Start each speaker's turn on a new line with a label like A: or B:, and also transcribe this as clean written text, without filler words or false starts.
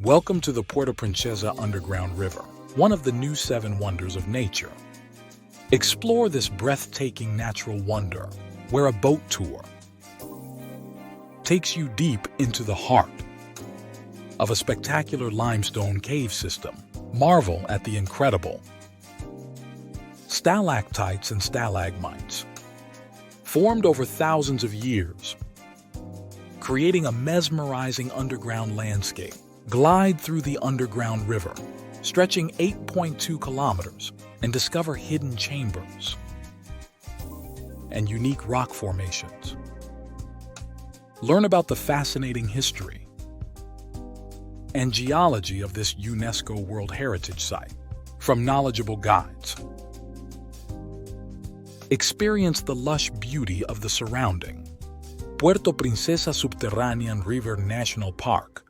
A: Welcome to the Puerto Princesa Underground River, one of the new 7 wonders of nature. Explore this breathtaking natural wonder, where a boat tour takes you deep into the heart of a spectacular limestone cave system. Marvel at the incredible stalactites and stalagmites, formed over thousands of years, creating a mesmerizing underground landscape. Glide through the underground river, stretching 8.2 kilometers, and discover hidden chambers and unique rock formations. Learn about the fascinating history and geology of this UNESCO World Heritage Site from knowledgeable guides. Experience the lush beauty of the surrounding Puerto Princesa Subterranean River National Park,